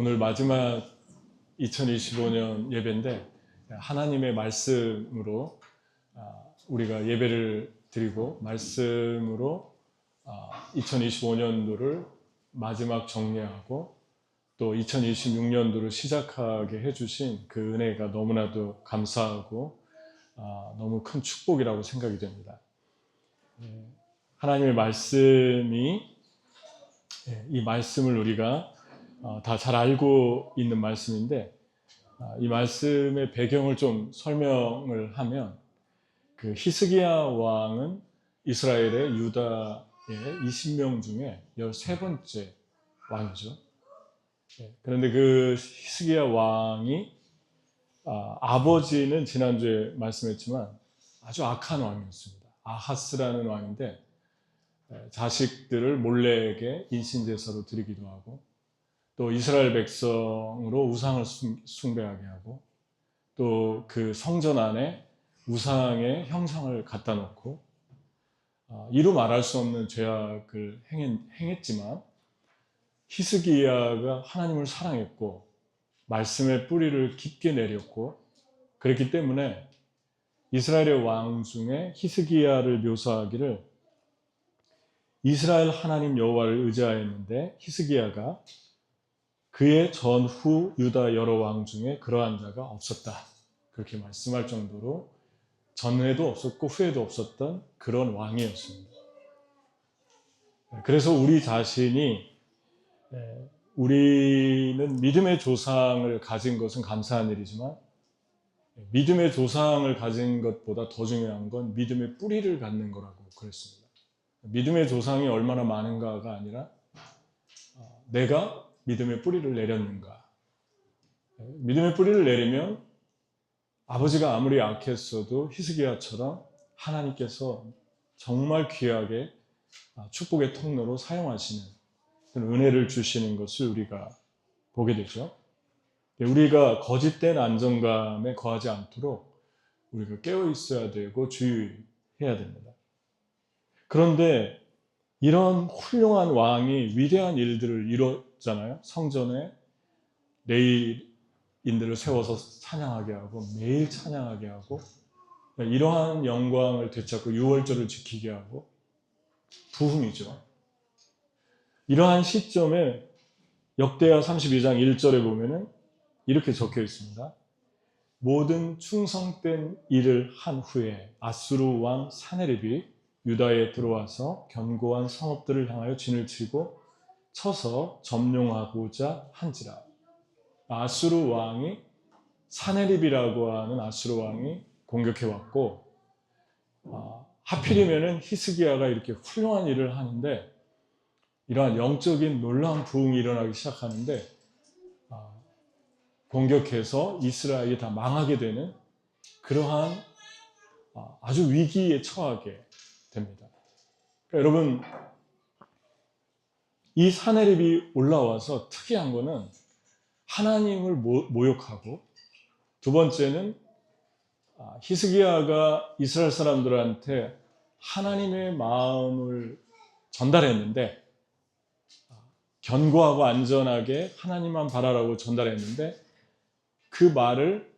오늘 마지막 2025년 예배인데 하나님의 말씀으로 우리가 예배를 드리고 말씀으로 2025년도를 마지막 정리하고 또 2026년도를 시작하게 해주신 그 은혜가 너무나도 감사하고 너무 큰 축복이라고 생각이 됩니다. 하나님의 말씀이 이 말씀을 우리가 다 잘 알고 있는 말씀인데 이 말씀의 배경을 좀 설명을 하면 그 히스기야 왕은 이스라엘의 유다의 20명 중에 13번째 왕이죠. 그런데 그 히스기야 왕이 아버지는 지난주에 말씀했지만 아주 악한 왕이었습니다. 아하스라는 왕인데 자식들을 몰래에게 인신제사로 드리기도 하고 또 이스라엘 백성으로 우상을 숭배하게 하고 또 그 성전 안에 우상의 형상을 갖다 놓고 이루 말할 수 없는 죄악을 행했지만 히스기야가 하나님을 사랑했고 말씀의 뿌리를 깊게 내렸고 그렇기 때문에 이스라엘의 왕 중에 히스기야를 묘사하기를 이스라엘 하나님 여호와를 의지하였는데 히스기야가 그의 전후 유다 여러 왕 중에 그러한 자가 없었다. 그렇게 말씀할 정도로 전에도 없었고 후에도 없었던 그런 왕이었습니다. 그래서 우리 자신이 우리는 믿음의 조상을 가진 것은 감사한 일이지만 믿음의 조상을 가진 것보다 더 중요한 건 믿음의 뿌리를 갖는 거라고 그랬습니다. 믿음의 조상이 얼마나 많은가가 아니라 내가 믿음의 뿌리를 내렸는가. 믿음의 뿌리를 내리면 아버지가 아무리 악했어도 히스기야처럼 하나님께서 정말 귀하게 축복의 통로로 사용하시는 그런 은혜를 주시는 것을 우리가 보게 되죠. 우리가 거짓된 안정감에 거하지 않도록 우리가 깨어 있어야 되고 주의해야 됩니다. 그런데 이런 훌륭한 왕이 위대한 일들을 이뤘잖아요. 성전에 레위인들을 세워서 찬양하게 하고 매일 찬양하게 하고 이러한 영광을 되찾고 유월절을 지키게 하고 부흥이죠. 이러한 시점에 역대하 32장 1절에 보면은 이렇게 적혀 있습니다. 모든 충성된 일을 한 후에 아수르 왕 사네립이 유다에 들어와서 견고한 성읍들을 향하여 진을 치고 쳐서 점령하고자 한지라. 아수르 왕이 사네립이라고 하는 아수르 왕이 공격해 왔고 하필이면은 히스기야가 이렇게 훌륭한 일을 하는데 이러한 영적인 놀라운 부흥이 일어나기 시작하는데 공격해서 이스라엘이 다 망하게 되는 그러한 아주 위기에 처하게 됩니다. 그러니까 여러분 이 사네립이 올라와서 특이한 거는 하나님을 모욕하고 두 번째는 히스기야가 이스라엘 사람들한테 하나님의 마음을 전달했는데 견고하고 안전하게 하나님만 바라라고 전달했는데 그 말을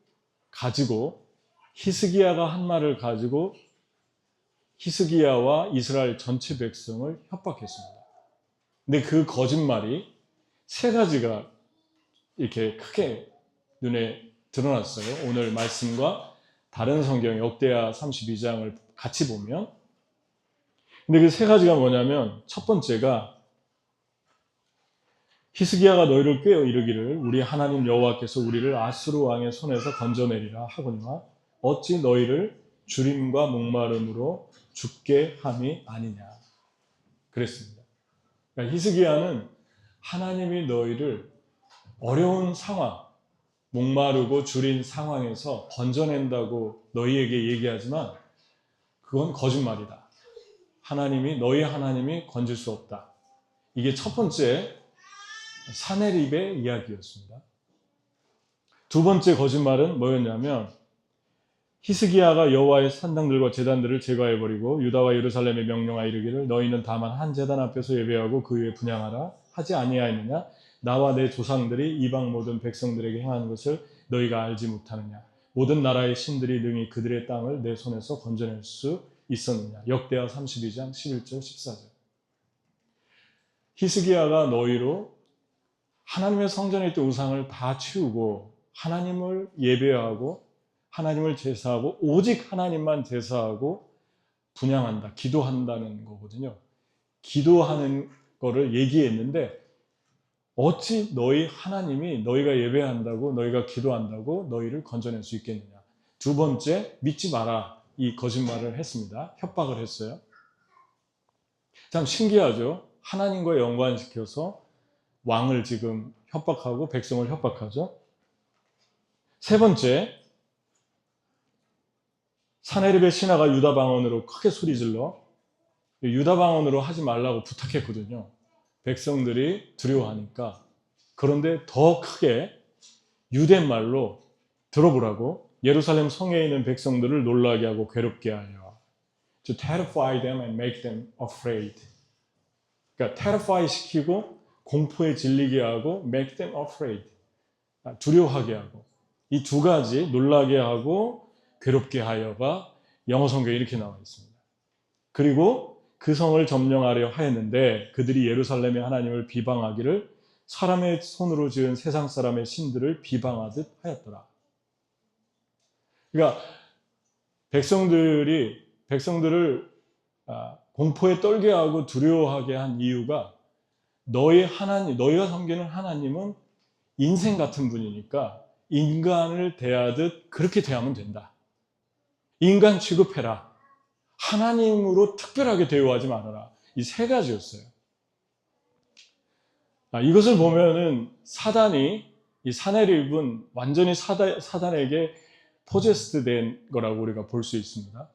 가지고 히스기야가 한 말을 가지고 히스기야와 이스라엘 전체 백성을 협박했습니다. 근데 그 거짓말이 세 가지가 이렇게 크게 눈에 드러났어요. 오늘 말씀과 다른 성경 역대하 32장을 같이 보면. 근데 그 세 가지가 뭐냐면 첫 번째가 히스기야가 너희를 꾀어 이르기를 우리 하나님 여호와께서 우리를 아수르 왕의 손에서 건져내리라 하거니와 어찌 너희를 주림과 목마름으로 죽게 함이 아니냐 그랬습니다. 그러니까 히스기야는 하나님이 너희를 어려운 상황, 목마르고 줄인 상황에서 건져낸다고 너희에게 얘기하지만 그건 거짓말이다. 너희 하나님이 건질 수 없다. 이게 첫 번째 사네립의 이야기였습니다. 두 번째 거짓말은 뭐였냐면 히스기야가 여호와의 산당들과 제단들을 제거해버리고 유다와 예루살렘에 명령하여 이르기를 너희는 다만 한 제단 앞에서 예배하고 그 위에 분향하라 하지 아니하였느냐 나와 내 조상들이 이방 모든 백성들에게 행한 것을 너희가 알지 못하느냐. 모든 나라의 신들이 능히 그들의 땅을 내 손에서 건져낼 수 있었느냐. 역대하 32장 11절 14절. 히스기야가 너희로 하나님의 성전에 있던 우상을 다 치우고 하나님을 예배하고 하나님을 제사하고 오직 하나님만 제사하고 분향한다, 기도한다는 거거든요. 기도하는 거를 얘기했는데 어찌 너희 하나님이 너희가 예배한다고 너희가 기도한다고 너희를 건져낼 수 있겠느냐. 두 번째, 믿지 마라. 이 거짓말을 했습니다. 협박을 했어요. 참 신기하죠. 하나님과 연관시켜서 왕을 지금 협박하고 백성을 협박하죠. 세 번째, 사네립의 신하가 유다 방언으로 크게 소리질러 유다 방언으로 하지 말라고 부탁했거든요. 백성들이 두려워하니까. 그런데 더 크게 유대말로 들어보라고 예루살렘 성에 있는 백성들을 놀라게 하고 괴롭게 하여 to terrify them and make them afraid. 그러니까 terrify 시키고 공포에 질리게 하고 make them afraid. 두려워하게 하고. 이 두 가지 놀라게 하고 괴롭게 하여가 영어 성경에 이렇게 나와 있습니다. 그리고 그 성을 점령하려 하였는데 그들이 예루살렘의 하나님을 비방하기를 사람의 손으로 지은 세상 사람의 신들을 비방하듯 하였더라. 그러니까 백성들을 공포에 떨게 하고 두려워하게 한 이유가 너희가 섬기는 하나님은 인생 같은 분이니까 인간을 대하듯 그렇게 대하면 된다. 인간 취급해라. 하나님으로 특별하게 대우하지 말아라. 이 세 가지였어요. 이것을 보면은 이 사네립은 완전히 사단에게 포제스트 된 거라고 우리가 볼 수 있습니다.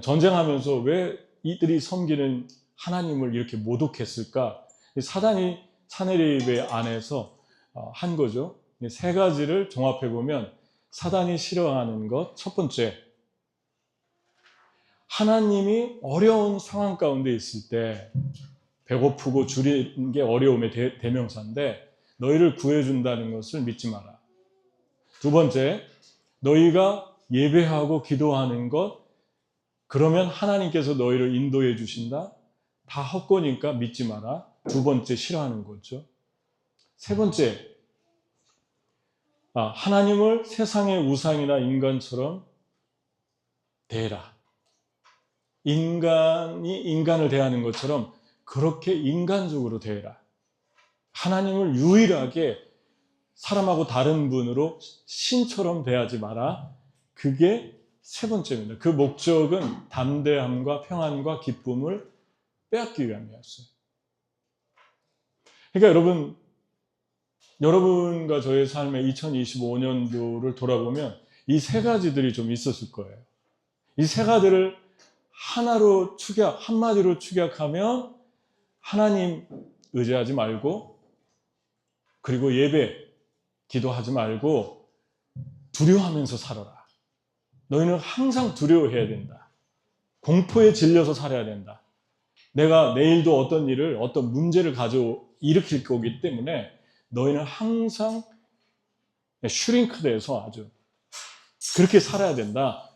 전쟁하면서 왜 이들이 섬기는 하나님을 이렇게 모독했을까? 사단이 사네립의 안에서 한 거죠. 이 세 가지를 종합해 보면 사단이 싫어하는 것, 첫 번째, 하나님이 어려운 상황 가운데 있을 때 배고프고 줄이는 게 어려움의 대명사인데 너희를 구해준다는 것을 믿지 마라. 두 번째, 너희가 예배하고 기도하는 것, 그러면 하나님께서 너희를 인도해 주신다. 다 헛거니까 믿지 마라. 두 번째, 싫어하는 거죠. 세 번째, 하나님을 세상의 우상이나 인간처럼 대해라. 인간이 인간을 대하는 것처럼 그렇게 인간적으로 대해라. 하나님을 유일하게 사람하고 다른 분으로 신처럼 대하지 마라. 그게 세 번째입니다. 그 목적은 담대함과 평안과 기쁨을 빼앗기 위함이었어요. 그러니까 여러분과 저의 삶의 2025년도를 돌아보면 이 세 가지들이 좀 있었을 거예요. 이 세 가지를 한마디로 축약하면 하나님 의지하지 말고, 그리고 예배, 기도하지 말고 두려워하면서 살아라. 너희는 항상 두려워해야 된다. 공포에 질려서 살아야 된다. 내가 내일도 어떤 문제를 일으킬 거기 때문에 너희는 항상 슈링크돼서 아주 그렇게 살아야 된다.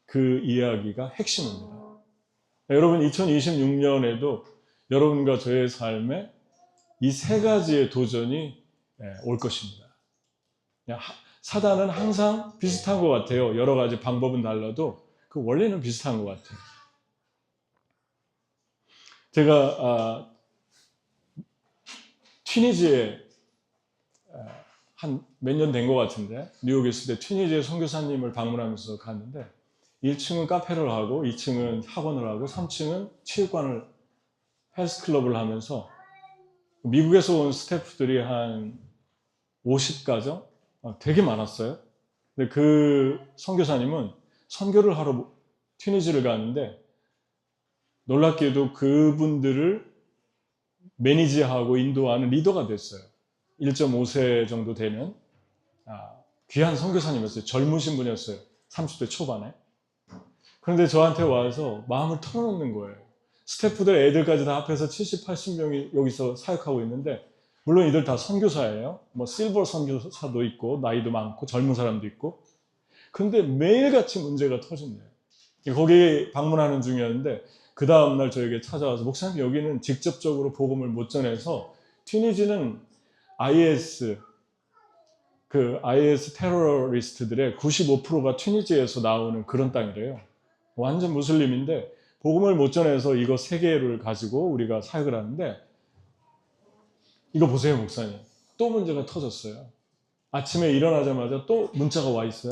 그 이야기가 핵심입니다. 여러분, 2026년에도 여러분과 저의 삶에 이 세 가지의 도전이 올 것입니다. 사단은 항상 비슷한 것 같아요. 여러 가지 방법은 달라도 그 원리는 비슷한 것 같아요. 제가 튀니지에 한 몇 년 된 것 같은데 뉴욕에 있을 때 튀니지에 선교사님을 방문하면서 갔는데 1층은 카페를 하고 2층은 학원을 하고 3층은 체육관을 헬스클럽을 하면서 미국에서 온 스태프들이 한 50가정 되게 많았어요. 근데 그 선교사님은 선교를 하러 튀니지를 갔는데 놀랍게도 그분들을 매니지하고 인도하는 리더가 됐어요. 1.5세 정도 되는 귀한 선교사님이었어요. 젊으신 분이었어요. 30대 초반에. 그런데 저한테 와서 마음을 털어놓는 거예요. 스태프들 애들까지 다 합해서 70, 80명이 여기서 사역하고 있는데 물론 이들 다 선교사예요. 뭐 실버 선교사도 있고 나이도 많고 젊은 사람도 있고. 그런데 매일같이 문제가 터진대요. 거기 방문하는 중이었는데 그 다음날 저에게 찾아와서 목사님 여기는 직접적으로 복음을 못 전해서 튀니지는 IS 테러리스트들의 95%가 튀니지에서 나오는 그런 땅이래요. 완전 무슬림인데 복음을 못 전해서 이거 3개를 가지고 우리가 사역을 하는데 이거 보세요 목사님. 또 문제가 터졌어요. 아침에 일어나자마자 또 문자가 와 있어요.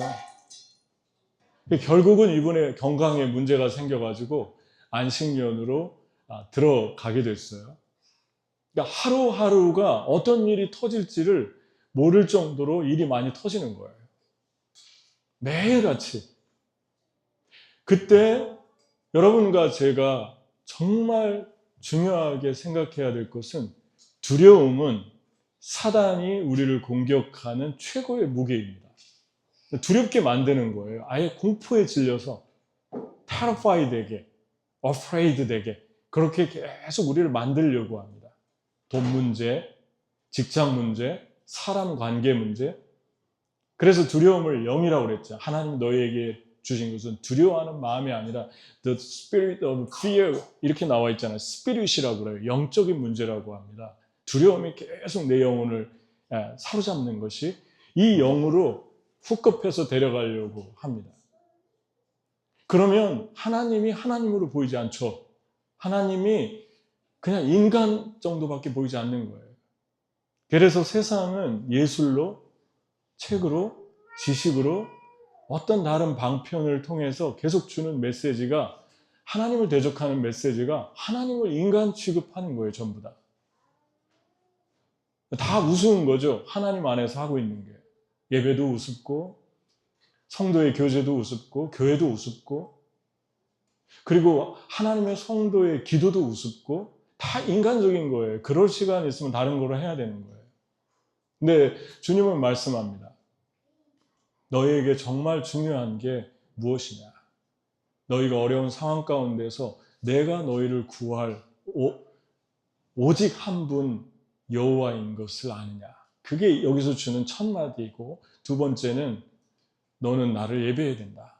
결국은 이분의 건강에 문제가 생겨가지고 안식년으로 들어가게 됐어요. 그러니까 하루하루가 어떤 일이 터질지를 모를 정도로 일이 많이 터지는 거예요. 매일같이. 그때 여러분과 제가 정말 중요하게 생각해야 될 것은 두려움은 사단이 우리를 공격하는 최고의 무기입니다. 두렵게 만드는 거예요. 아예 공포에 질려서 terrified 되게, afraid 되게 그렇게 계속 우리를 만들려고 합니다. 돈 문제, 직장 문제, 사람 관계 문제. 그래서 두려움을 영이라고 그랬죠. 하나님 너희에게 주신 것은 두려워하는 마음이 아니라 the spirit of fear 이렇게 나와 있잖아요. 스피릿이라고 그래요. 영적인 문제라고 합니다. 두려움이 계속 내 영혼을 사로잡는 것이 이 영으로 훅급해서 데려가려고 합니다. 그러면 하나님이 하나님으로 보이지 않죠. 하나님이 그냥 인간 정도밖에 보이지 않는 거예요. 그래서 세상은 예술로, 책으로, 지식으로 어떤 다른 방편을 통해서 계속 주는 메시지가 하나님을 대적하는 메시지가 하나님을 인간 취급하는 거예요. 전부 다. 다 우스운 거죠. 하나님 안에서 하고 있는 게. 예배도 우습고 성도의 교제도 우습고 교회도 우습고 그리고 하나님의 성도의 기도도 우습고 다 인간적인 거예요. 그럴 시간 있으면 다른 거로 해야 되는 거예요. 근데 주님은 말씀합니다. 너희에게 정말 중요한 게 무엇이냐? 너희가 어려운 상황 가운데서 내가 너희를 구할 오직 한 분 여호와인 것을 아느냐? 그게 여기서 주는 첫 마디이고 두 번째는 너는 나를 예배해야 된다.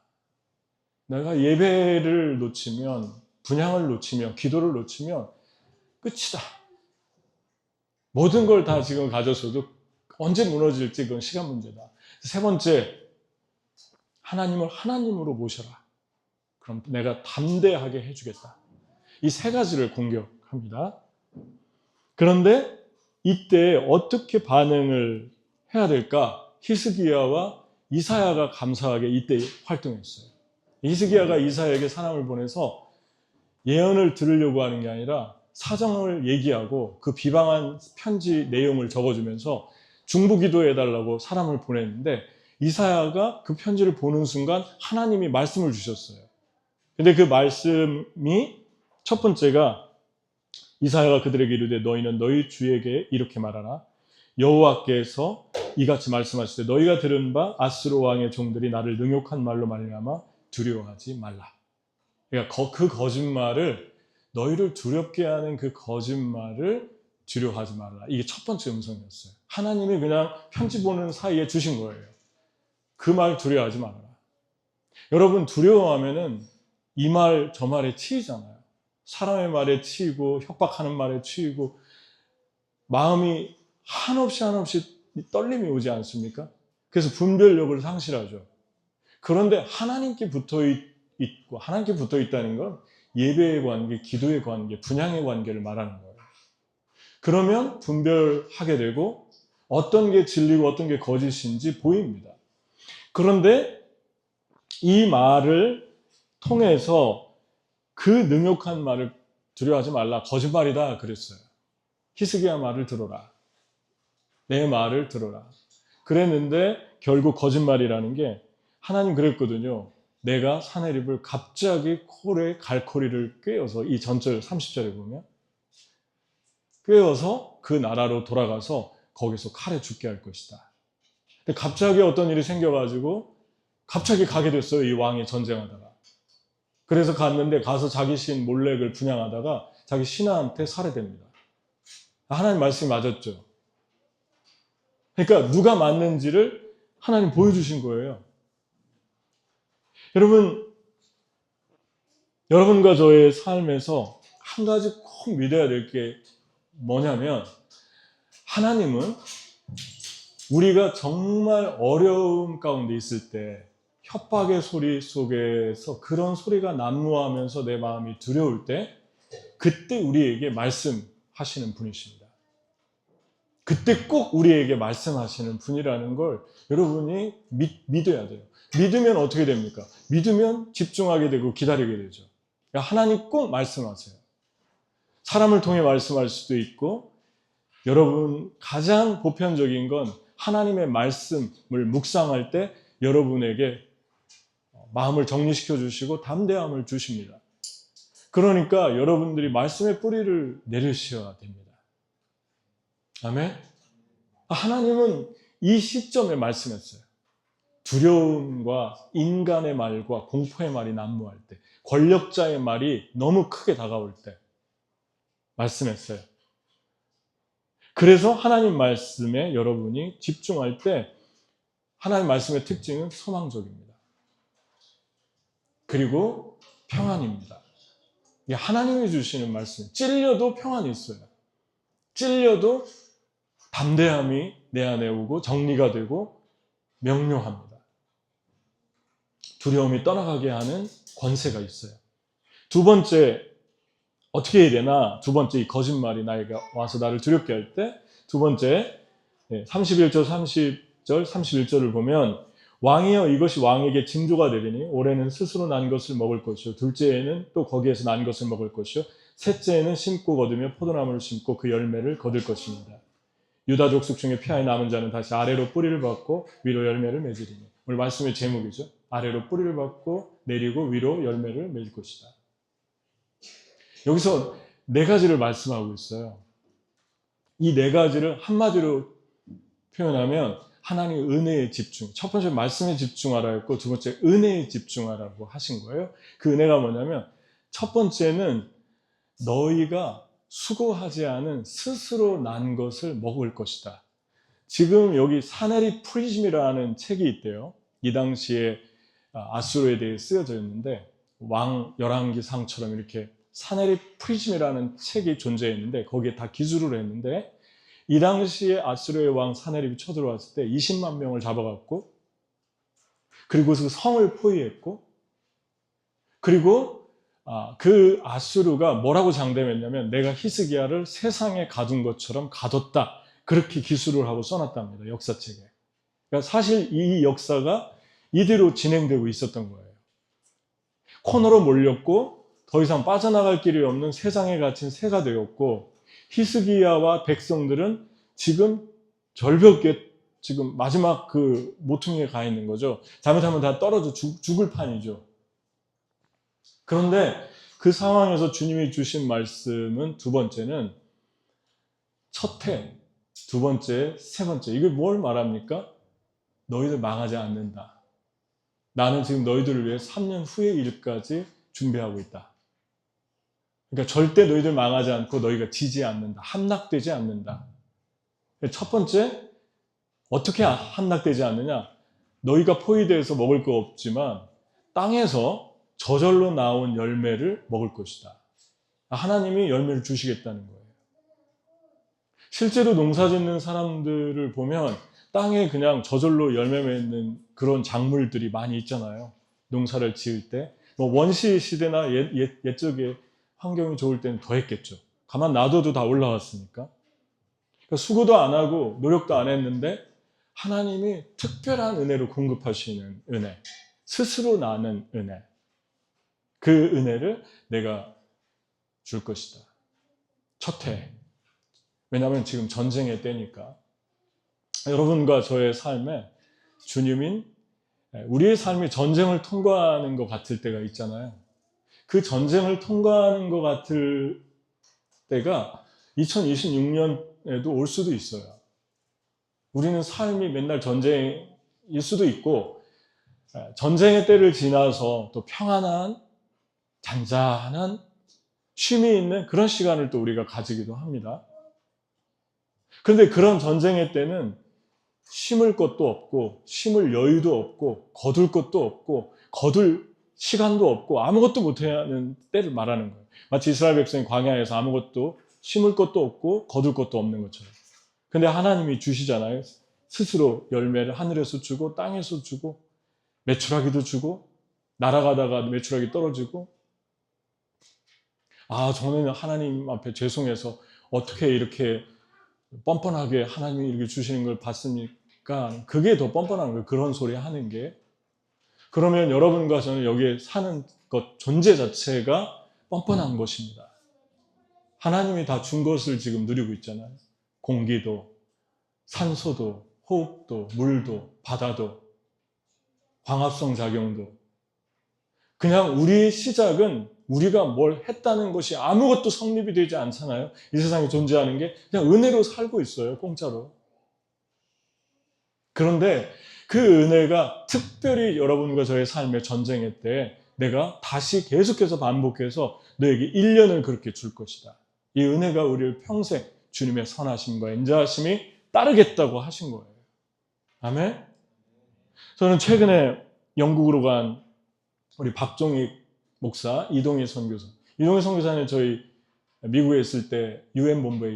내가 예배를 놓치면 분향을 놓치면 기도를 놓치면 끝이다. 모든 걸 다 지금 가졌어도 언제 무너질지 그건 시간 문제다. 세 번째, 하나님을 하나님으로 모셔라. 그럼 내가 담대하게 해주겠다. 이 세 가지를 공격합니다. 그런데 이때 어떻게 반응을 해야 될까? 히스기야와 이사야가 감사하게 이때 활동했어요. 히스기야가 이사야에게 사람을 보내서 예언을 들으려고 하는 게 아니라 사정을 얘기하고 그 비방한 편지 내용을 적어주면서 중보기도해달라고 사람을 보냈는데 이사야가 그 편지를 보는 순간 하나님이 말씀을 주셨어요. 근데 그 말씀이 첫 번째가 이사야가 그들에게 이르되 너희는 너희 주에게 이렇게 말하라. 여호와께서 이같이 말씀하실 때 너희가 들은 바 아스로 왕의 종들이 나를 능욕한 말로 말미암아 두려워하지 말라. 그러니까 그 거짓말을 너희를 두렵게 하는 그 거짓말을 두려워하지 말라. 이게 첫 번째 음성이었어요. 하나님이 그냥 편지 보는 사이에 주신 거예요. 그 말 두려워하지 말아라. 여러분 두려워하면은 이 말 저 말에 치이잖아요. 사람의 말에 치이고 협박하는 말에 치이고 마음이 한없이 떨림이 오지 않습니까? 그래서 분별력을 상실하죠. 그런데 하나님께 붙어 있고 하나님께 붙어 있다는 건 예배의 관계, 기도의 관계, 분향의 관계를 말하는 거예요. 그러면 분별하게 되고 어떤 게 진리고 어떤 게 거짓인지 보입니다. 그런데 이 말을 통해서 그 능욕한 말을 두려워하지 말라. 거짓말이다 그랬어요. 히스기야 말을 들어라. 내 말을 들어라. 그랬는데 결국 거짓말이라는 게 하나님 그랬거든요. 내가 사내립을 갑자기 콜에 갈코리를 꿰어서 이 전절 30절에 보면 꿰어서 그 나라로 돌아가서 거기서 칼에 죽게 할 것이다. 근데 갑자기 어떤 일이 생겨가지고 갑자기 가게 됐어요. 이 왕이 전쟁하다가. 그래서 갔는데 가서 자기 신 몰렉을 분향하다가 자기 신하한테 살해됩니다. 하나님 말씀이 맞았죠. 그러니까 누가 맞는지를 하나님 보여주신 거예요. 여러분과 저의 삶에서 한 가지 꼭 믿어야 될 게 뭐냐면, 하나님은 우리가 정말 어려움 가운데 있을 때, 협박의 소리 속에서 그런 소리가 난무하면서 내 마음이 두려울 때, 그때 우리에게 말씀하시는 분이십니다. 그때 꼭 우리에게 말씀하시는 분이라는 걸 여러분이 믿어야 돼요. 믿으면 어떻게 됩니까? 믿으면 집중하게 되고 기다리게 되죠. 그러니까 하나님 꼭 말씀하세요. 사람을 통해 말씀할 수도 있고, 여러분 가장 보편적인 건 하나님의 말씀을 묵상할 때 여러분에게 마음을 정리시켜 주시고 담대함을 주십니다. 그러니까 여러분들이 말씀의 뿌리를 내리셔야 됩니다. 아멘. 하나님은 이 시점에 말씀했어요. 두려움과 인간의 말과 공포의 말이 난무할 때, 권력자의 말이 너무 크게 다가올 때 말씀했어요. 그래서 하나님 말씀에 여러분이 집중할 때 하나님 말씀의 특징은 소망적입니다. 그리고 평안입니다. 하나님이 주시는 말씀, 찔려도 평안이 있어요. 찔려도 담대함이 내 안에 오고 정리가 되고 명료합니다. 두려움이 떠나가게 하는 권세가 있어요. 두 번째, 어떻게 해야 되나? 두 번째, 이 거짓말이 나에게 와서 나를 두렵게 할 때, 두 번째, 31절, 30절, 31절을 보면, 왕이여 이것이 왕에게 징조가 되리니 올해는 스스로 난 것을 먹을 것이요, 둘째에는 또 거기에서 난 것을 먹을 것이요, 셋째에는 심고 거두며 포도나무를 심고 그 열매를 거둘 것입니다. 유다 족속 중에 피하에 남은 자는 다시 아래로 뿌리를 받고 위로 열매를 맺으리니. 오늘 말씀의 제목이죠. 아래로 뿌리를 받고 내리고 위로 열매를 맺을 것이다. 여기서 네 가지를 말씀하고 있어요. 이 네 가지를 한마디로 표현하면 하나님의 은혜에 집중. 첫 번째 말씀에 집중하라 했고, 두 번째 은혜에 집중하라고 하신 거예요. 그 은혜가 뭐냐면, 첫 번째는 너희가 수고하지 않은 스스로 난 것을 먹을 것이다. 지금 여기 사네립 프리즘이라는 책이 있대요. 이 당시에 아수르에 대해 쓰여져 있는데, 왕 열왕기상처럼 이렇게 사네립 프리즘이라는 책이 존재했는데, 거기에 다 기술을 했는데, 이 당시에 아수르의 왕 사네립이 쳐들어왔을 때 20만 명을 잡아갔고, 그리고 그 성을 포위했고, 그리고 그 아수르가 뭐라고 장담했냐면, 내가 히스기야를 세상에 가둔 것처럼 가뒀다. 그렇게 기술을 하고 써놨답니다. 역사책에. 그러니까 사실 이 역사가 이대로 진행되고 있었던 거예요. 코너로 몰렸고 더 이상 빠져나갈 길이 없는 세상에 갇힌 새가 되었고, 히스기야와 백성들은 지금 절벽에 지금 마지막 그 모퉁이에 가 있는 거죠. 잘못하면 다 떨어져 죽을 판이죠. 그런데 그 상황에서 주님이 주신 말씀은, 두 번째는 첫 해, 두 번째, 세 번째. 이게 뭘 말합니까? 너희들 망하지 않는다. 나는 지금 너희들을 위해 3년 후의 일까지 준비하고 있다. 그러니까 절대 너희들 망하지 않고 너희가 지지 않는다. 함락되지 않는다. 첫 번째, 어떻게 함락되지 않느냐? 너희가 포위되어서 먹을 거 없지만 땅에서 저절로 나온 열매를 먹을 것이다. 하나님이 열매를 주시겠다는 거예요. 실제로 농사 짓는 사람들을 보면 땅에 그냥 저절로 열매 맺는 그런 작물들이 많이 있잖아요. 농사를 지을 때. 원시 시대나 옛적에 환경이 좋을 때는 더 했겠죠. 가만 놔둬도 다 올라왔으니까. 그러니까 수고도 안 하고 노력도 안 했는데 하나님이 특별한 은혜로 공급하시는 은혜, 스스로 나는 은혜, 그 은혜를 내가 줄 것이다. 첫 해. 왜냐하면 지금 전쟁의 때니까. 여러분과 저의 삶에 주님인 우리의 삶이 전쟁을 통과하는 것 같을 때가 있잖아요. 그 전쟁을 통과하는 것 같을 때가 2026년에도 올 수도 있어요. 우리는 삶이 맨날 전쟁일 수도 있고, 전쟁의 때를 지나서 또 평안한, 잔잔한, 쉼이 있는 그런 시간을 또 우리가 가지기도 합니다. 그런데 그런 전쟁의 때는 심을 것도 없고 심을 여유도 없고 거둘 것도 없고 거둘 시간도 없고 아무것도 못해야 하는 때를 말하는 거예요. 마치 이스라엘 백성이 광야에서 아무것도 심을 것도 없고 거둘 것도 없는 것처럼. 근데 하나님이 주시잖아요. 스스로 열매를 하늘에서 주고 땅에서 주고 메추라기도 주고 날아가다가 메추라기 떨어지고. 저는 하나님 앞에 죄송해서 어떻게 이렇게 뻔뻔하게 하나님이 이렇게 주시는 걸 봤습니까? 그게 더 뻔뻔한 거예요. 그런 소리 하는 게. 그러면 여러분과 저는 여기에 사는 것 존재 자체가 뻔뻔한 것입니다. 하나님이 다 준 것을 지금 누리고 있잖아요. 공기도, 산소도, 호흡도, 물도, 바다도, 광합성 작용도. 그냥 우리의 시작은 우리가 뭘 했다는 것이 아무것도 성립이 되지 않잖아요. 이 세상에 존재하는 게 그냥 은혜로 살고 있어요. 공짜로. 그런데 그 은혜가 특별히 여러분과 저의 삶의 전쟁의 때 내가 다시 계속해서 반복해서 너에게 1년을 그렇게 줄 것이다. 이 은혜가 우리를 평생 주님의 선하심과 인자하심이 따르겠다고 하신 거예요. 아멘? 저는 최근에 영국으로 간 우리 박종익 목사, 이동희 선교사. 이동희 선교사는 저희 미국에 있을 때 UN 본부에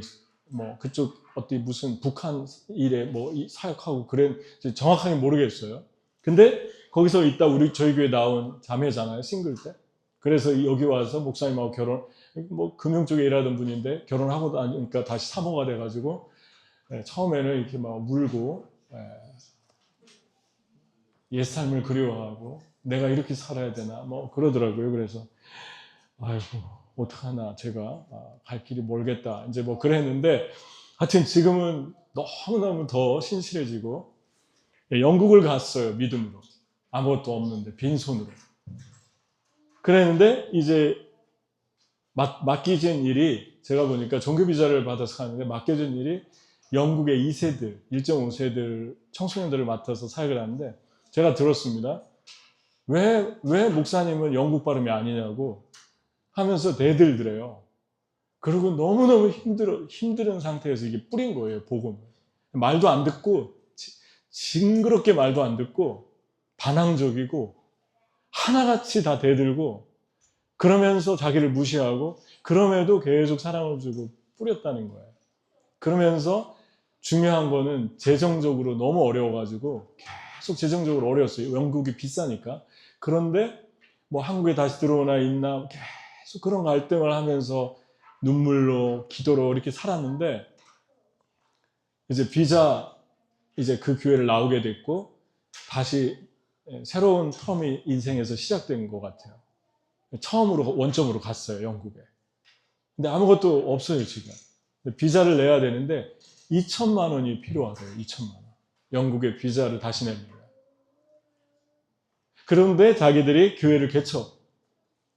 그쪽 어디 무슨 북한 일에 사역하고 그래 정확하게 모르겠어요. 근데 거기서 있다 저희 교회 나온 자매잖아요. 싱글 때. 그래서 여기 와서 목사님하고 금융 쪽에 일하던 분인데 결혼하고 나니까 다시 사모가 돼가지고 처음에는 이렇게 막 울고 옛 삶을 그리워하고 내가 이렇게 살아야 되나 그러더라고요. 그래서 아이고 어떡하나 제가 갈 길이 멀겠다 이제 그랬는데 하여튼 지금은 너무너무 더 신실해지고 영국을 갔어요. 믿음으로. 아무것도 없는데 빈손으로. 그랬는데 이제 맡겨진 일이 제가 보니까 종교 비자를 받아서 가는데 맡겨진 일이 영국의 2세들, 1.5세들 청소년들을 맡아서 사역을 하는데 제가 들었습니다. 왜 목사님은 영국 발음이 아니냐고 하면서 대들더래요. 그리고 너무너무 힘든 상태에서 이게 뿌린 거예요, 복음을. 말도 안 듣고, 징그럽게 말도 안 듣고, 반항적이고, 하나같이 다 대들고, 그러면서 자기를 무시하고, 그럼에도 계속 사랑을 주고 뿌렸다는 거예요. 그러면서 중요한 거는 재정적으로 너무 어려워가지고, 계속 재정적으로 어려웠어요. 영국이 비싸니까. 그런데 한국에 다시 들어오나 있나 계속 그런 갈등을 하면서 눈물로 기도로 이렇게 살았는데 이제 이제 그 교회를 나오게 됐고 다시 새로운 텀이 인생에서 시작된 것 같아요. 처음으로 원점으로 갔어요, 영국에. 근데 아무것도 없어요, 지금. 비자를 내야 되는데 2천만 원이 필요하대요, 2천만 원. 영국에 비자를 다시 내는 거예요. 그런데 자기들이 교회를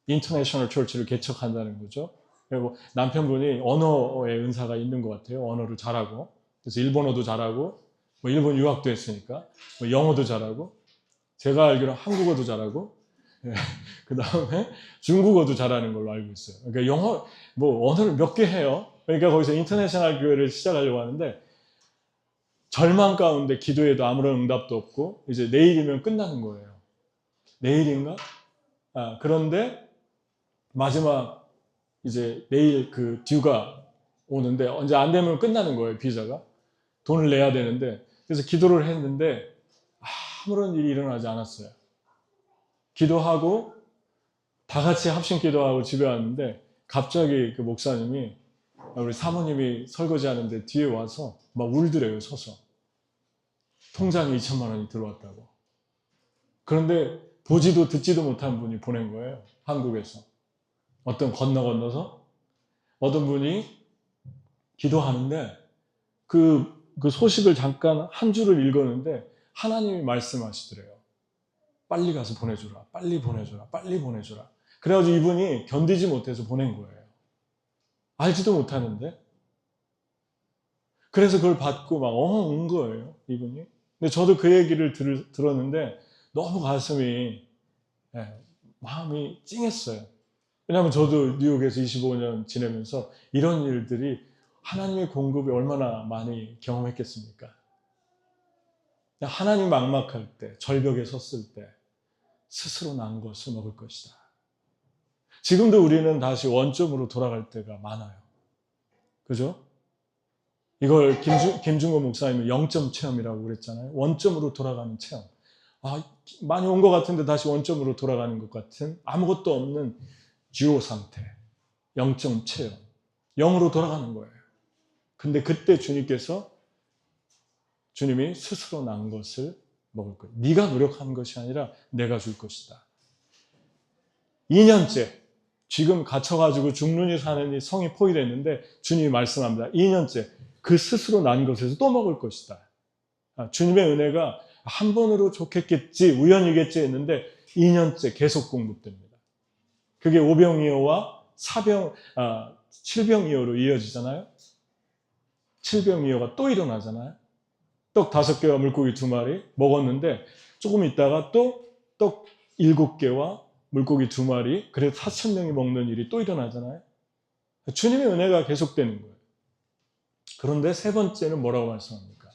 인터내셔널 처치를 개척한다는 거죠. 그리고 남편분이 언어의 은사가 있는 것 같아요. 언어를 잘하고. 그래서 일본어도 잘하고, 일본 유학도 했으니까, 영어도 잘하고, 제가 알기로 한국어도 잘하고, 그 다음에 중국어도 잘하는 걸로 알고 있어요. 그러니까 언어를 몇 개 해요. 그러니까 거기서 인터내셔널 교회를 시작하려고 하는데, 절망 가운데 기도해도 아무런 응답도 없고, 이제 내일이면 끝나는 거예요. 내일인가? 그런데 마지막 이제 내일 그 듀가 오는데 언제 안 되면 끝나는 거예요, 비자가. 돈을 내야 되는데. 그래서 기도를 했는데 아무런 일이 일어나지 않았어요. 기도하고 다 같이 합심 기도하고 집에 왔는데 갑자기 그 목사님이 우리 사모님이 설거지 하는데 뒤에 와서 막 울더래요, 서서. 통장에 2천만 원이 들어왔다고. 그런데 보지도 듣지도 못한 분이 보낸 거예요, 한국에서. 건너서 어떤 분이 기도하는데 그 소식을 잠깐 한 줄을 읽었는데 하나님이 말씀하시더래요. 빨리 가서 보내주라. 빨리 보내주라. 빨리 보내주라. 그래가지고 이분이 견디지 못해서 보낸 거예요. 알지도 못하는데. 그래서 그걸 받고 막 운 거예요, 이분이. 근데 저도 그 얘기를 들었는데 너무 가슴이 마음이 찡했어요. 왜냐하면 저도 뉴욕에서 25년 지내면서 이런 일들이 하나님의 공급이 얼마나 많이 경험했겠습니까? 하나님 막막할 때, 절벽에 섰을 때 스스로 난 것을 먹을 것이다. 지금도 우리는 다시 원점으로 돌아갈 때가 많아요. 그죠? 이걸 김중호 목사님이 영점 체험이라고 그랬잖아요. 원점으로 돌아가는 체험. 많이 온 것 같은데 다시 원점으로 돌아가는 것 같은 아무것도 없는 듀오 상태. 영점 체험. 0으로 돌아가는 거예요. 근데 그때 주님이 스스로 난 것을 먹을 거예요. 네가 노력한 것이 아니라 내가 줄 것이다. 2년째 지금 갇혀가지고 죽느니 사느니 성이 포위됐는데 주님이 말씀합니다. 2년째 그 스스로 난 것에서 또 먹을 것이다. 주님의 은혜가 한 번으로 좋겠겠지, 우연이겠지 했는데 2년째 계속 공급됩니다. 그게 오병이어와 칠병이어로 이어지잖아요. 칠병이어가 또 일어나잖아요. 떡 5개와 물고기 2마리 먹었는데 조금 있다가 또 떡 7개와 물고기 2마리, 그래서 4,000명이 먹는 일이 또 일어나잖아요. 주님의 은혜가 계속되는 거예요. 그런데 세 번째는 뭐라고 말씀합니까?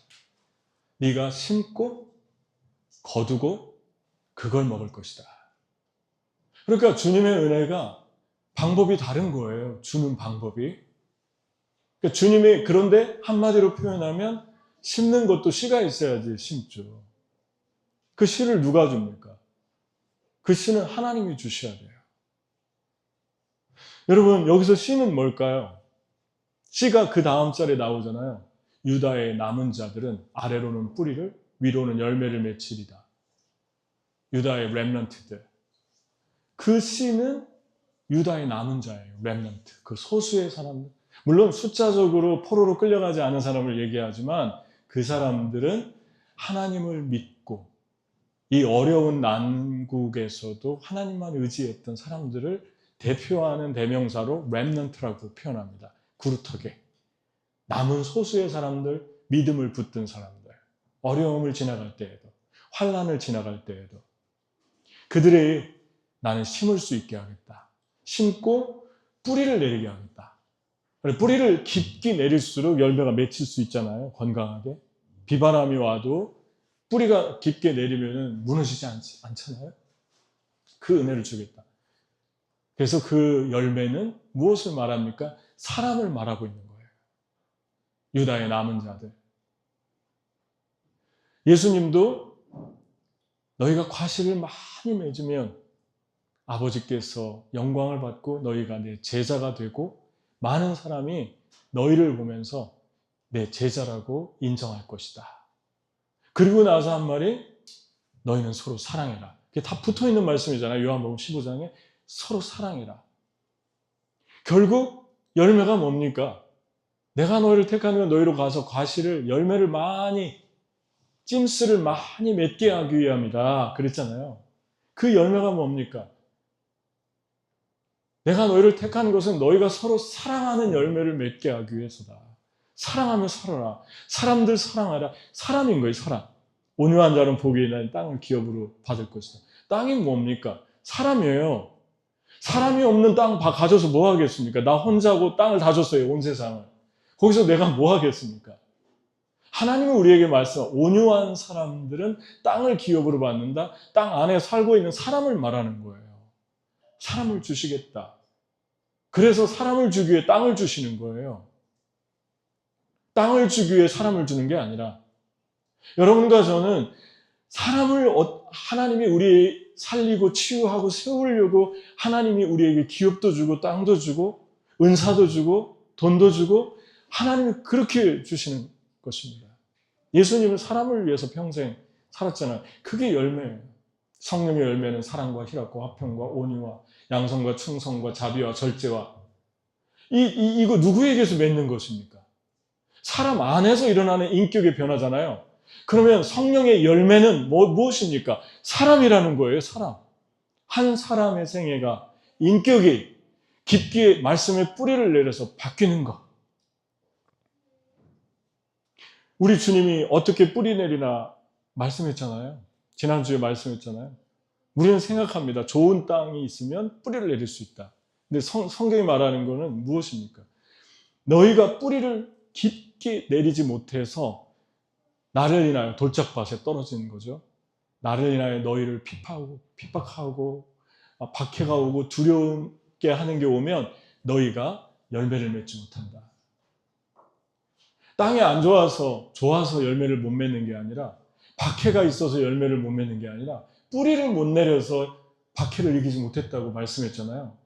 네가 심고 거두고 그걸 먹을 것이다. 그러니까 주님의 은혜가 방법이 다른 거예요. 주는 방법이. 그러니까 주님이 그런데 한마디로 표현하면 심는 것도 씨가 있어야지 심죠. 그 씨를 누가 줍니까? 그 씨는 하나님이 주셔야 돼요. 여러분 여기서 씨는 뭘까요? 씨가 그 다음 절에 나오잖아요. 유다의 남은 자들은 아래로는 뿌리를 위로는 열매를 맺히리다. 유다의 렘넌트들. 그 씨는 유다의 남은 자예요. 렘넌트. 그 소수의 사람들. 물론 숫자적으로 포로로 끌려가지 않은 사람을 얘기하지만 그 사람들은 하나님을 믿고 이 어려운 난국에서도 하나님만 의지했던 사람들을 대표하는 대명사로 렘넌트라고 표현합니다. 구루터기. 남은 소수의 사람들, 믿음을 붙든 사람들, 어려움을 지나갈 때에도, 환난을 지나갈 때에도 그들의 나는 심을 수 있게 하겠다. 심고 뿌리를 내리게 하겠다. 뿌리를 깊게 내릴수록 열매가 맺힐 수 있잖아요. 건강하게. 비바람이 와도 뿌리가 깊게 내리면 무너지지 않잖아요. 그 은혜를 주겠다. 그래서 그 열매는 무엇을 말합니까? 사람을 말하고 있는 거예요. 유다의 남은 자들. 예수님도 너희가 과실을 많이 맺으면 아버지께서 영광을 받고 너희가 내 제자가 되고 많은 사람이 너희를 보면서 내 제자라고 인정할 것이다. 그리고 나서 한 말이 너희는 서로 사랑해라. 그게 다 붙어있는 말씀이잖아요. 요한복음 15장에 서로 사랑해라. 결국 열매가 뭡니까? 내가 너희를 택하면 너희로 가서 과실을 열매를 많이 찜스를 많이 맺게 하기 위함이다. 그랬잖아요. 그 열매가 뭡니까? 내가 너희를 택한 것은 너희가 서로 사랑하는 열매를 맺게 하기 위해서다. 사랑하며 살아라. 사람들 사랑하라. 사람인 거예요. 사람. 온유한 자는 복이 있나니 땅을 기업으로 받을 것이다. 땅이 뭡니까? 사람이에요. 사람이 없는 땅 가져서 뭐 하겠습니까? 나 혼자고 땅을 다 줬어요. 온 세상을. 거기서 내가 뭐 하겠습니까? 하나님은 우리에게 온유한 사람들은 땅을 기업으로 받는다. 땅 안에 살고 있는 사람을 말하는 거예요. 사람을 주시겠다. 그래서 사람을 주기 위해 땅을 주시는 거예요. 땅을 주기 위해 사람을 주는 게 아니라 여러분과 저는 하나님이 우리 살리고 치유하고 세우려고 하나님이 우리에게 기업도 주고 땅도 주고 은사도 주고 돈도 주고 하나님이 그렇게 주시는 것입니다. 예수님은 사람을 위해서 평생 살았잖아요. 그게 열매예요. 성령의 열매는 사랑과 희락과 화평과 온유와 양성과 충성과 자비와 절제와 이거 누구에게서 맺는 것입니까? 사람 안에서 일어나는 인격의 변화잖아요. 그러면 성령의 열매는 무엇입니까? 사람이라는 거예요. 사람. 한 사람의 생애가 인격이 깊게 말씀의 뿌리를 내려서 바뀌는 것. 우리 주님이 어떻게 뿌리 내리나 말씀했잖아요. 지난주에 말씀했잖아요. 우리는 생각합니다. 좋은 땅이 있으면 뿌리를 내릴 수 있다. 근데 성경이 말하는 것은 무엇입니까? 너희가 뿌리를 깊게 내리지 못해서 나를 인하여 돌짝밭에 떨어지는 거죠. 나를 인하여 너희를 핍박하고 박해가 오고 두려움게 하는 게 오면 너희가 열매를 맺지 못한다. 땅이 안 좋아서 열매를 못 맺는 게 아니라, 박해가 있어서 열매를 못 맺는 게 아니라 뿌리를 못 내려서 박해를 이기지 못했다고 말씀했잖아요.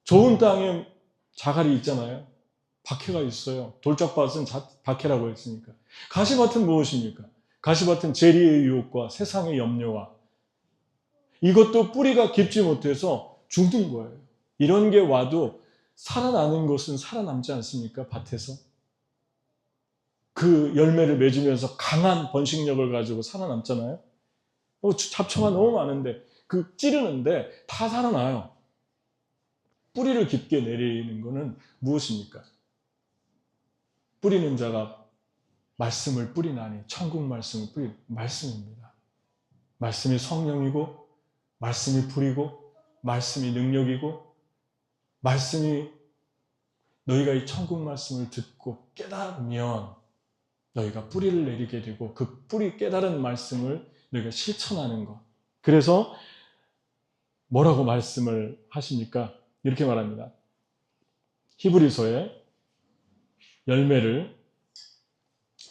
좋은 땅에 자갈이 있잖아요. 박해가 있어요. 돌짝밭은 박해라고 했으니까. 가시밭은 무엇입니까? 가시밭은 재리의 유혹과 세상의 염려와, 이것도 뿌리가 깊지 못해서 죽는 거예요. 이런 게 와도 살아나는 것은 살아남지 않습니까? 밭에서. 그 열매를 맺으면서 강한 번식력을 가지고 살아남잖아요. 잡초가 너무 많은데 그 찌르는데 다 살아나요. 뿌리를 깊게 내리는 것은 무엇입니까? 뿌리는 자가 말씀을 뿌리나니, 천국 말씀을 뿌리는 말씀입니다. 말씀이 성령이고, 말씀이 불이고, 말씀이 능력이고, 말씀이, 너희가 이 천국 말씀을 듣고 깨달으면 너희가 뿌리를 내리게 되고, 그 뿌리 깨달은 말씀을 너희가 실천하는 것. 그래서 뭐라고 말씀을 하십니까? 이렇게 말합니다. 히브리서에 열매를,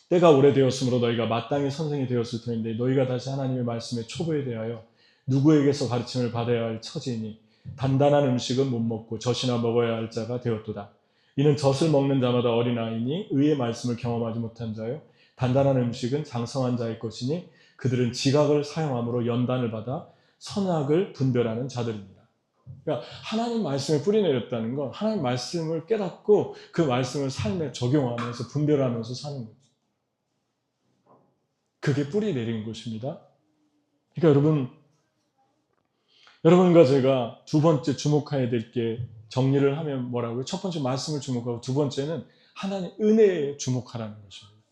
때가 오래되었으므로 너희가 마땅히 선생이 되었을 터인데 너희가 다시 하나님의 말씀의 초보에 대하여 누구에게서 가르침을 받아야 할 처지이니 단단한 음식은 못 먹고 젖이나 먹어야 할 자가 되었도다. 이는 젖을 먹는 자마다 어린아이니 의의 말씀을 경험하지 못한 자요, 단단한 음식은 장성한 자의 것이니 그들은 지각을 사용함으로 연단을 받아 선악을 분별하는 자들입니다. 그러니까 하나님 말씀을 뿌리내렸다는 건 하나님 말씀을 깨닫고 그 말씀을 삶에 적용하면서 분별하면서 사는 거죠. 그게 뿌리 내린 것입니다. 그러니까 여러분과 제가 두 번째 주목해야 될 게, 정리를 하면 뭐라고요? 첫 번째 말씀을 주목하고, 두 번째는 하나님 은혜에 주목하라는 것입니다.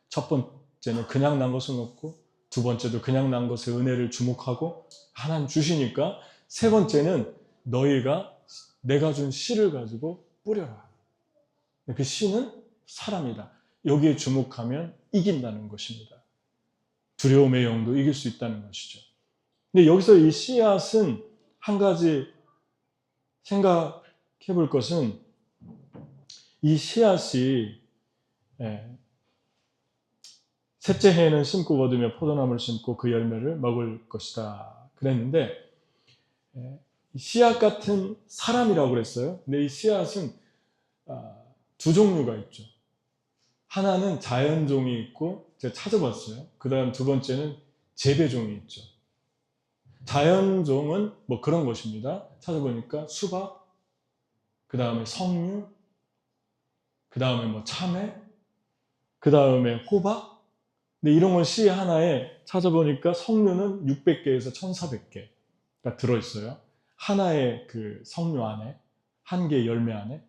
첫 번째는 그냥 난 것을 먹고, 두 번째도 그냥 난 것의 은혜를 주목하고 하나님 주시니까, 세 번째는 너희가 내가 준 씨를 가지고 뿌려라. 그 씨는 사람이다. 여기에 주목하면 이긴다는 것입니다. 두려움의 영도 이길 수 있다는 것이죠. 근데 여기서 이 씨앗은 한 가지 생각해 볼 것은, 이 씨앗이 셋째 해에는 심고 거두며 포도나무를 심고 그 열매를 먹을 것이다 그랬는데, 씨앗 같은 사람이라고 그랬어요. 근데 이 씨앗은 두 종류가 있죠. 하나는 자연종이 있고, 제가 찾아봤어요. 그 다음 두 번째는 재배종이 있죠. 자연종은 뭐 그런 것입니다. 찾아보니까 수박, 그 다음에 석류, 그 다음에 뭐 참외, 그 다음에 호박. 근데 이런 건 씨 하나에 찾아보니까 석류는 600개에서 1400개가 들어있어요. 하나의 그 석류 안에, 한 개의 열매 안에.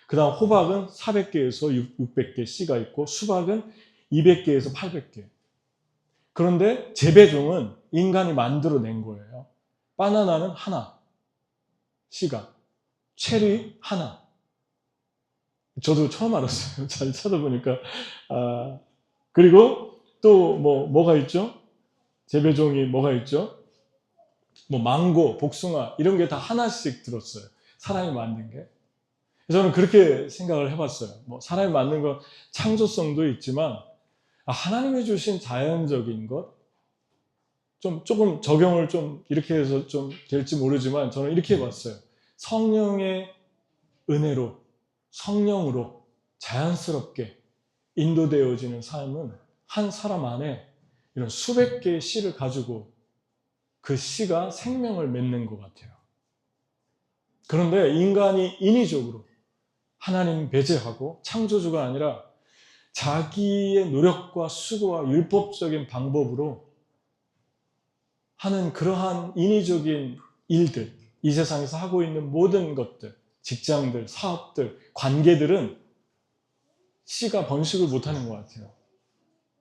그 다음 호박은 400개에서 600개 씨가 있고, 수박은 200개에서 800개. 그런데 재배종은 인간이 만들어낸 거예요. 바나나는 하나, 씨가. 체리 하나. 저도 처음 알았어요. 잘 찾아보니까. 그리고 또 뭐가 있죠? 재배종이 뭐가 있죠? 뭐 망고, 복숭아 이런 게 다 하나씩 들었어요. 사람이 만든 게. 저는 그렇게 생각을 해봤어요. 뭐 사람이 만든 건 창조성도 있지만, 하나님이 주신 자연적인 것, 조금 적용을 좀 이렇게 해서 좀 될지 모르지만 저는 이렇게 해봤어요. 성령의 은혜로, 성령으로 자연스럽게 인도되어지는 삶은 한 사람 안에 이런 수백 개의 씨를 가지고 그 씨가 생명을 맺는 것 같아요. 그런데 인간이 인위적으로 하나님 배제하고 창조주가 아니라 자기의 노력과 수고와 율법적인 방법으로 하는 그러한 인위적인 일들, 이 세상에서 하고 있는 모든 것들, 직장들, 사업들, 관계들은 씨가 번식을 못하는 것 같아요.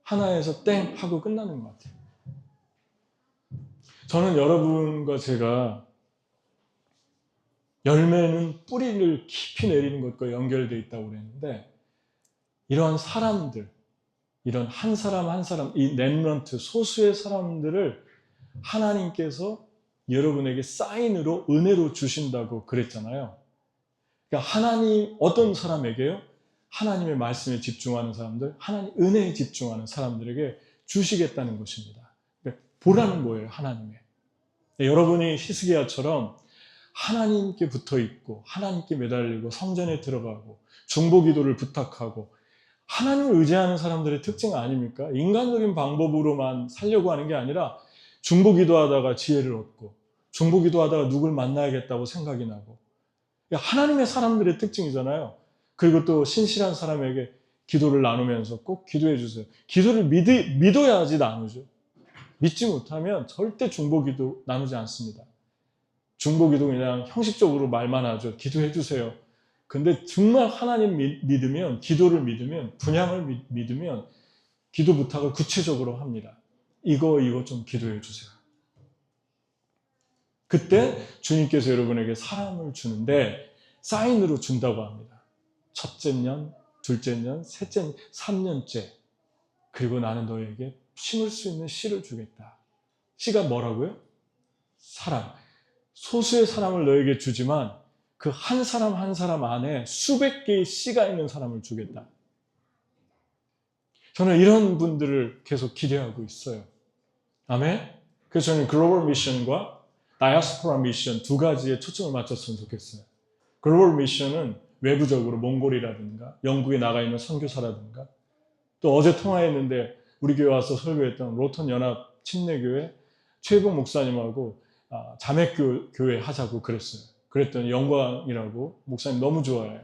하나에서 땡 하고 끝나는 것 같아요. 저는 여러분과 제가 열매는 뿌리를 깊이 내리는 것과 연결되어 있다고 그랬는데, 이러한 사람들, 이런 한 사람 한 사람, 이 렘넌트, 소수의 사람들을 하나님께서 여러분에게 사인으로 은혜로 주신다고 그랬잖아요. 그러니까 하나님, 어떤 사람에게요? 하나님의 말씀에 집중하는 사람들, 하나님 은혜에 집중하는 사람들에게 주시겠다는 것입니다. 그러니까 보라는 거예요, 하나님의. 여러분이 히스기야처럼 하나님께 붙어 있고 하나님께 매달리고 성전에 들어가고 중보기도를 부탁하고 하나님을 의지하는 사람들의 특징 아닙니까? 인간적인 방법으로만 살려고 하는 게 아니라 중보기도하다가 지혜를 얻고 중보기도하다가 누굴 만나야겠다고 생각이 나고 하나님의 사람들의 특징이잖아요. 그리고 또 신실한 사람에게 기도를 나누면서 꼭 기도해 주세요. 기도를 믿어야지 나누죠. 믿지 못하면 절대 중보기도 나누지 않습니다. 중보기도 그냥 형식적으로 말만 하죠. 기도해 주세요. 근데 정말 하나님 믿으면, 기도를 믿으면, 분향을 믿으면 기도 부탁을 구체적으로 합니다. 이거 좀 기도해 주세요. 그때 주님께서 여러분에게 사랑을 주는데 사인으로 준다고 합니다. 첫째 년, 둘째 년, 셋째 년, 3년째. 그리고 나는 너에게 심을 수 있는 씨를 주겠다. 씨가 뭐라고요? 사랑. 소수의 사람을 너에게 주지만 그 한 사람 한 사람 안에 수백 개의 씨가 있는 사람을 주겠다. 저는 이런 분들을 계속 기대하고 있어요. 아멘? 그래서 저는 글로벌 미션과 다이아스포라 미션 두 가지에 초점을 맞췄으면 좋겠어요. 글로벌 미션은 외부적으로 몽골이라든가 영국에 나가 있는 선교사라든가 또 어제 통화했는데 우리 교회 와서 설교했던 로턴 연합 침례교회 최봉 목사님하고 자매교회 하자고 그랬어요. 그랬더니 영광이라고 목사님 너무 좋아해요.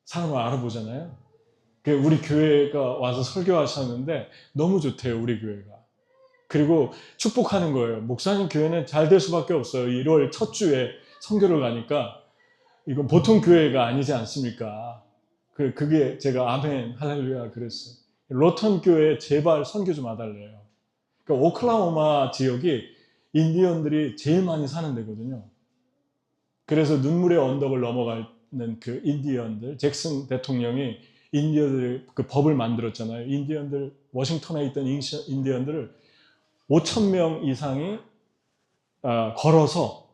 사람을 알아보잖아요. 우리 교회가 와서 설교하셨는데 너무 좋대요, 우리 교회가. 그리고 축복하는 거예요. 목사님 교회는 잘 될 수밖에 없어요. 1월 첫 주에 선교를 가니까 이건 보통 교회가 아니지 않습니까? 그게 제가 아멘 할렐루야 그랬어요. 로턴 교회 제발 선교 좀 와달래요. 그러니까 오클라호마 지역이 인디언들이 제일 많이 사는 데거든요. 그래서 눈물의 언덕을 넘어가는 그 인디언들, 잭슨 대통령이 인디언들 그 법을 만들었잖아요. 인디언들, 워싱턴에 있던 인디언들을 5,000명 이상이 걸어서,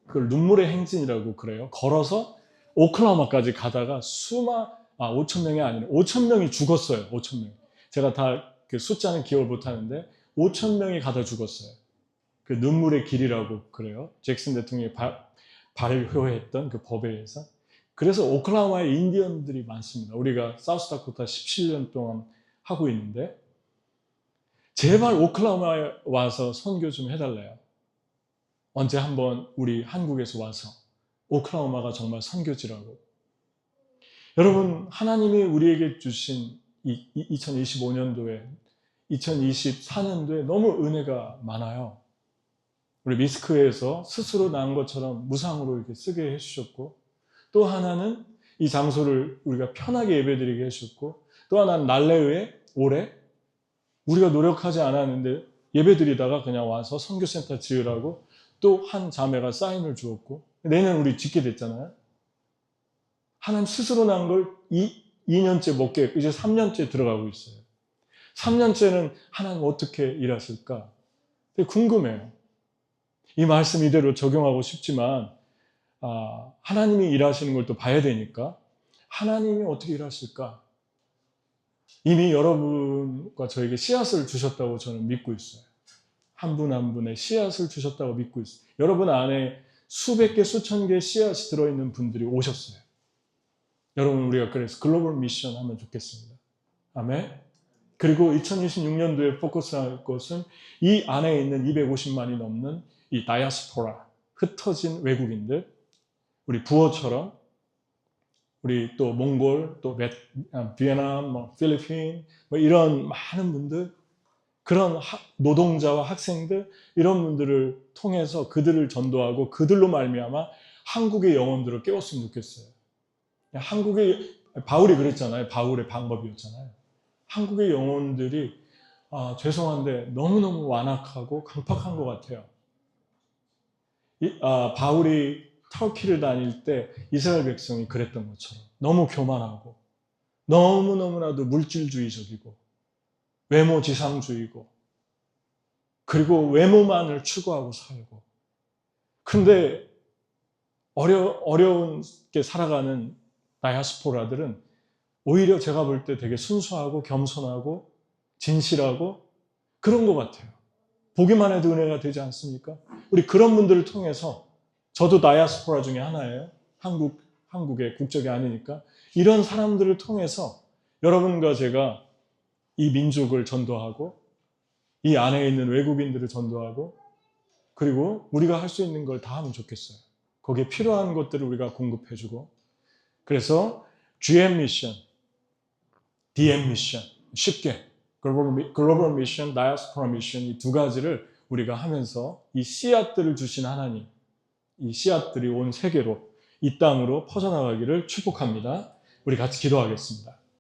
그걸 눈물의 행진이라고 그래요. 걸어서 오클라호마까지 가다가 5,000명이 아니라 5,000명이 죽었어요. 5,000명. 제가 다 그 숫자는 기억을 못하는데 5,000명이 가다 죽었어요. 그 눈물의 길이라고 그래요. 잭슨 대통령이 발효했던 그 법에 의해서. 그래서 오클라호마에 인디언들이 많습니다. 우리가 사우스다코타 17년 동안 하고 있는데 제발 오클라호마에 와서 선교 좀 해달래요. 언제 한번 우리 한국에서 와서 오클라호마가 정말 선교지라고. 여러분, 하나님이 우리에게 주신 2025년도에 2024년도에 너무 은혜가 많아요. 우리 미스크에서 스스로 난 것처럼 무상으로 이렇게 쓰게 해주셨고, 또 하나는 이 장소를 우리가 편하게 예배드리게 해주셨고, 또 하나는 날레의 올해 우리가 노력하지 않았는데 예배드리다가 그냥 와서 선교센터 지으라고 또 한 자매가 사인을 주었고, 내년 우리 짓게 됐잖아요. 하나님 스스로 난 걸 2년째 못 깨, 이제 3년째 들어가고 있어요. 3년째는 하나님 어떻게 일하실까? 되게 궁금해요. 이 말씀 이대로 적용하고 싶지만 하나님이 일하시는 걸 또 봐야 되니까 하나님이 어떻게 일하실까? 이미 여러분과 저에게 씨앗을 주셨다고 저는 믿고 있어요. 한 분 한 분의 씨앗을 주셨다고 믿고 있어요. 여러분 안에 수백 개, 수천 개의 씨앗이 들어있는 분들이 오셨어요. 여러분, 우리가 그래서 글로벌 미션 하면 좋겠습니다. 아멘. 그리고 2026년도에 포커스할 것은 이 안에 있는 250만이 넘는 이 다이아스포라, 흩어진 외국인들, 우리 부어처럼, 우리 또 몽골, 또 베트남, 필리핀, 이런 많은 분들, 그런 노동자와 학생들, 이런 분들을 통해서 그들을 전도하고 그들로 말미암아 한국의 영혼들을 깨웠으면 좋겠어요. 바울이 그랬잖아요. 바울의 방법이었잖아요. 한국의 영혼들이 죄송한데 너무너무 완악하고 강팍한 것 같아요. 바울이 터키를 다닐 때 이스라엘 백성이 그랬던 것처럼 너무 교만하고 너무너무나도 물질주의적이고 외모지상주의고 그리고 외모만을 추구하고 살고 근데 어려운게 살아가는 다이아스포라들은 오히려 제가 볼 때 되게 순수하고 겸손하고 진실하고 그런 것 같아요. 보기만 해도 은혜가 되지 않습니까? 우리 그런 분들을 통해서 저도 다이아스포라 중에 하나예요. 한국의 국적이 아니니까 이런 사람들을 통해서 여러분과 제가 이 민족을 전도하고 이 안에 있는 외국인들을 전도하고 그리고 우리가 할 수 있는 걸 다 하면 좋겠어요. 거기에 필요한 것들을 우리가 공급해주고 그래서 GM 미션, DM 미션 쉽게 글로벌 미션, 다이아스포라 미션 이 두 가지를 우리가 하면서 이 씨앗들을 주신 하나님 이 씨앗들이 온 세계로 이 땅으로 퍼져나가기를 축복합니다. 우리 같이 기도하겠습니다.